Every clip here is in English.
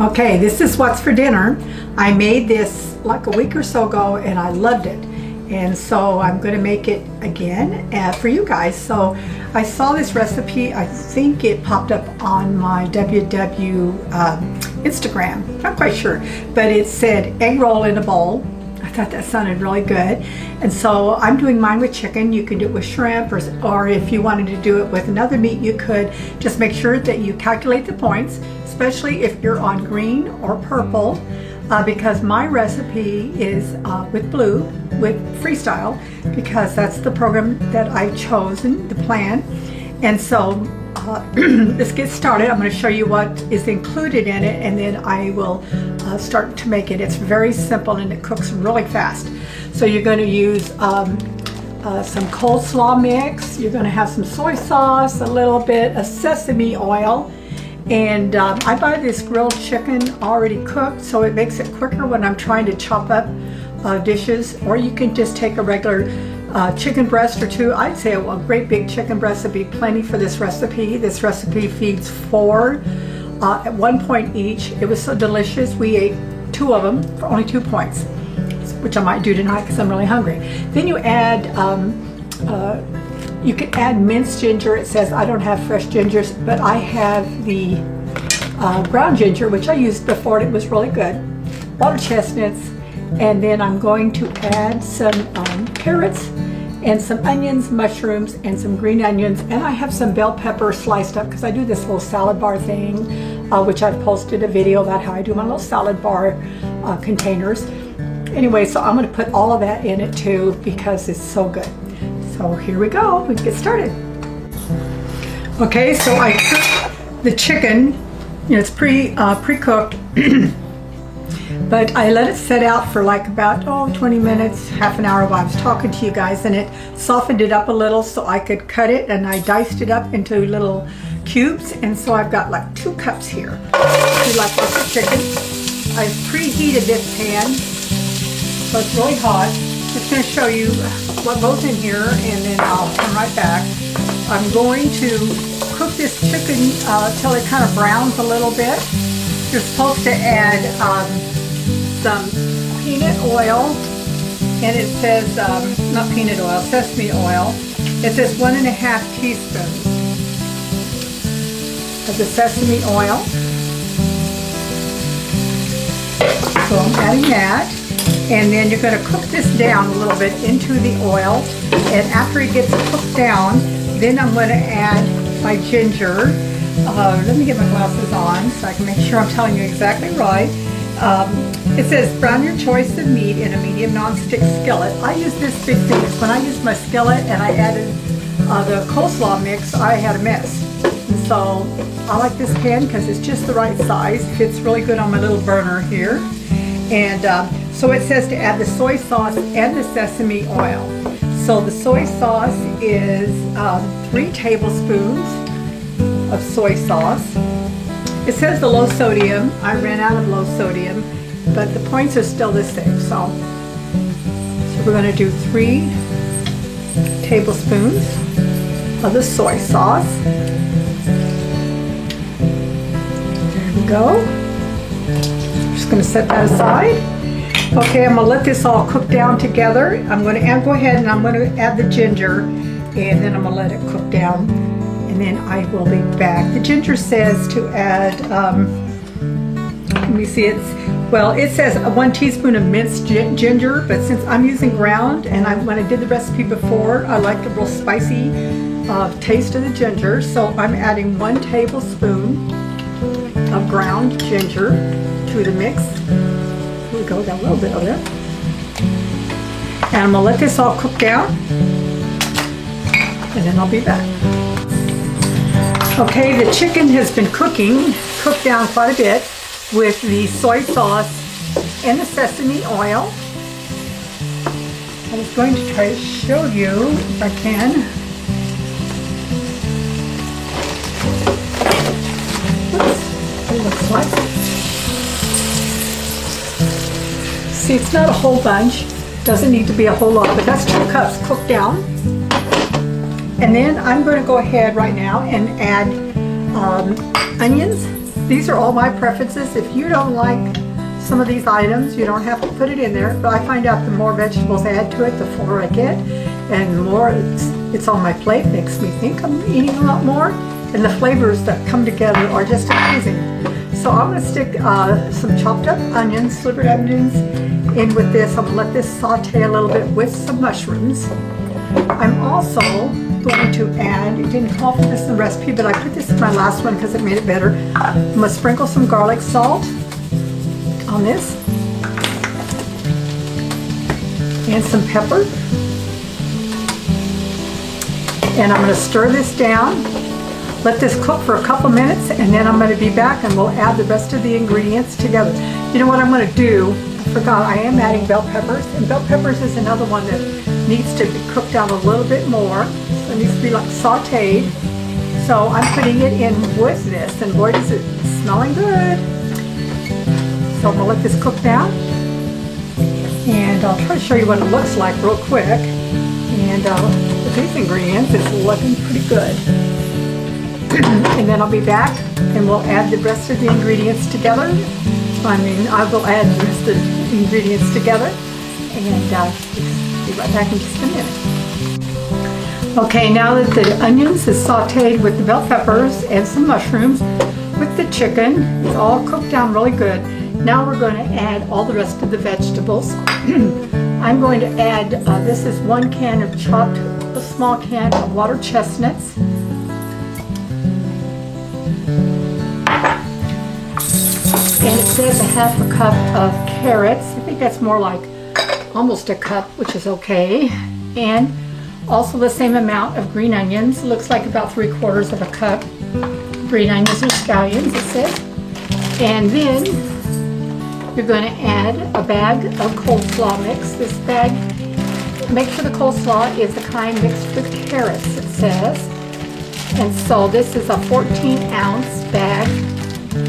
Okay, this is what's for dinner. I made this like a week or so ago and I loved it. And so I'm going to make it again for you guys. So I saw this recipe, I think it popped up on my WW Instagram, not quite sure, but it said egg roll in a bowl. I thought that sounded really good. And so I'm doing mine with chicken. You can do it with shrimp, or if you wanted to do it with another meat, you could. Just make sure that you calculate the points, especially if you're on green or purple, because my recipe is with blue, with Freestyle, because that's the program that I've chosen, the plan. And so let's get started. I'm going to show you what is included in it, and then I will start to make it. It's very simple and it cooks really fast. So you're going to use some coleslaw mix. You're going to have some soy sauce, a little bit of sesame oil, and I buy this grilled chicken already cooked, so it makes it quicker when I'm trying to chop up dishes. Or you can just take a regular chicken breast or two. I'd say a great big chicken breast would be plenty for this recipe. This recipe feeds 4 at 1 point each. It was so delicious. We ate 2 of them for only 2 points, which I might do tonight because I'm really hungry. Then you add, you can add minced ginger. It says I don't have fresh gingers, but I have the ground ginger, which I used before and it was really good. Water chestnuts, and then I'm going to add some carrots and some onions, mushrooms, and some green onions, and I have some bell pepper sliced up because I do this little salad bar thing, which I've posted a video about how I do my little salad bar containers. Anyway, so I'm going to put all of that in it too because it's so good. So here we go, we can get started. Okay, so I cooked the chicken, you know, it's pre-cooked, but I let it set out for like about 20 minutes, half an hour while I was talking to you guys, and it softened it up a little so I could cut it, and I diced it up into little cubes, and so I've got like 2 cups here. Do like this chicken. I've preheated this pan, so it's really hot. Just going to show you what goes in here, and then I'll come right back. I'm going to cook this chicken till it kind of browns a little bit. You're supposed to add some peanut oil, and it says, not peanut oil, sesame oil. It says 1½ teaspoons of the sesame oil. So I'm adding that. And then you're going to cook this down a little bit into the oil. And after it gets cooked down, then I'm going to add my ginger. Let me get my glasses on so I can make sure I'm telling you exactly right. It says brown your choice of meat in a medium non-stick skillet. I use this big thing. When I used my skillet and I added the coleslaw mix, I had a mess. And so I like this pan because it's just the right size. It fits really good on my little burner here. And so it says to add the soy sauce and the sesame oil. So the soy sauce is 3 tablespoons of soy sauce. It says the low sodium. I ran out of low sodium, but the points are still the same. So we're going to do 3 tablespoons of the soy sauce. There we go. Just going to set that aside. Okay, I'm going to let this all cook down together. I'm going to go ahead and I'm going to add the ginger, and then I'm going to let it cook down, and then I will be back. The ginger says to add, let me see, it says 1 teaspoon of minced ginger, but since I'm using ground, and when I did the recipe before, I like the real spicy taste of the ginger, so I'm adding 1 tablespoon of ground ginger to the mix. Here we go, got a little bit of it. And I'm going to let this all cook down, and then I'll be back. Okay, the chicken has been cooked down quite a bit with the soy sauce and the sesame oil. I was going to try to show you if I can. Oops, it looks like. See, it's not a whole bunch. Doesn't need to be a whole lot, but that's 2 cups cooked down. And then I'm going to go ahead right now and add onions these are all my preferences. If you don't like some of these items, you don't have to put it in there, but I find out the more vegetables I add to it, the fuller I get, and the more it's on my plate makes me think I'm eating a lot more, and the flavors that come together are just amazing. So I'm going to stick some chopped up onions, slivered onions, in with this. I'm going to let this saute a little bit with some mushrooms. I'm also going to add, it didn't call for this in the recipe, but I put this in my last one because it made it better. I'm going to sprinkle some garlic salt on this, and some pepper. And I'm going to stir this down, let this cook for a couple minutes, and then I'm going to be back and we'll add the rest of the ingredients together. You know what I'm going to do? I forgot, I am adding bell peppers, and bell peppers is another one that needs to be cooked down a little bit more. So it needs to be like sauteed. So I'm putting it in with this, and boy does it smelling good. So I'm going to let this cook down, and I'll try to show you what it looks like real quick. And with these ingredients, it's looking pretty good. And then I'll be back and we'll add the rest of the ingredients together. I will add the rest of the ingredients together, and be right back in just a minute. Okay, now that the onions is sauteed with the bell peppers and some mushrooms with the chicken, it's all cooked down really good. Now we're going to add all the rest of the vegetables. I'm going to add, this is 1 can of chopped, a small can of water chestnuts. And it says a ½ cup of carrots. I think that's more like almost a cup, which is okay. And also the same amount of green onions. It looks like about 3/4 of a cup. Green onions or scallions, it says. And then you're going to add a bag of coleslaw mix. This bag, make sure the coleslaw is the kind mixed with carrots, it says. And so this is a 14-ounce bag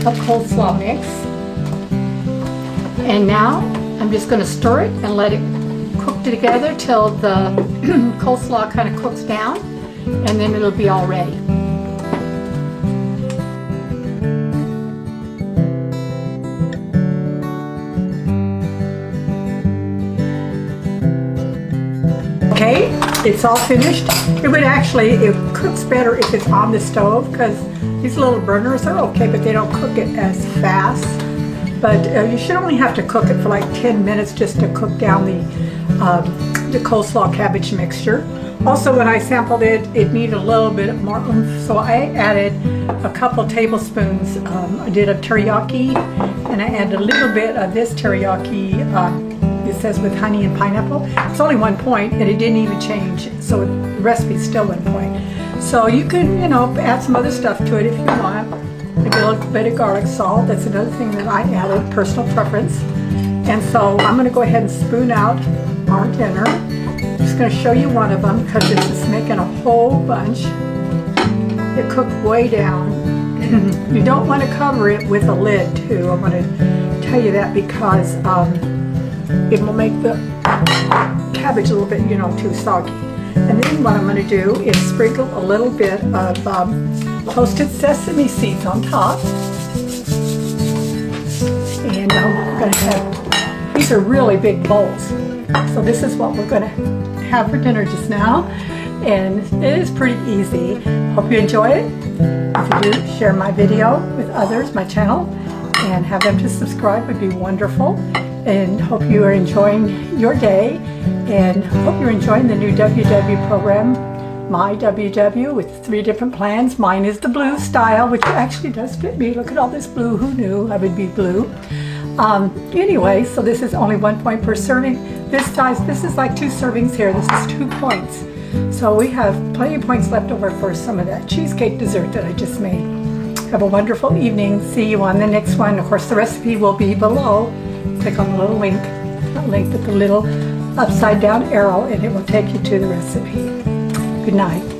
of coleslaw mix. And now I'm just going to stir it and let it cook together till the coleslaw kind of cooks down, and then it'll be all ready. Okay, it's all finished. It cooks better if it's on the stove, because these little burners are okay, but they don't cook it as fast. But you should only have to cook it for like 10 minutes just to cook down the coleslaw cabbage mixture. Also, when I sampled it, it needed a little bit more oomph, so I added a couple tablespoons. I did a teriyaki, and I added a little bit of this teriyaki. It says with honey and pineapple. It's only 1 point, and it didn't even change, so the recipe's still 1 point. So you can, add some other stuff to it if you want. Maybe a little bit of garlic salt. That's another thing that I added, personal preference. And so I'm going to go ahead and spoon out our dinner. I'm just going to show you one of them because this is making a whole bunch. It cooked way down. You don't want to cover it with a lid too. I'm going to tell you that because it will make the cabbage a little bit, too soggy. And then what I'm going to do is sprinkle a little bit of toasted sesame seeds on top. And I'm going to have, these are really big bowls. So this is what we're going to have for dinner just now. And it is pretty easy. Hope you enjoy it. If you do, share my video with others, my channel, and have them to subscribe would be wonderful. And hope you are enjoying your day, and hope you're enjoying the new WW program, My WW, with 3 different plans. Mine is the blue style, which actually does fit me. Look at all this blue. Who knew I would be blue? Anyway, so this is only 1 point per serving. This size, this is like 2 servings here. This is 2 points. So we have plenty of points left over for some of that cheesecake dessert that I just made. Have a wonderful evening. See you on the next one. Of course, the recipe will be below. Click on the little link, not link, but the little upside down arrow, and it will take you to the recipe. Good night.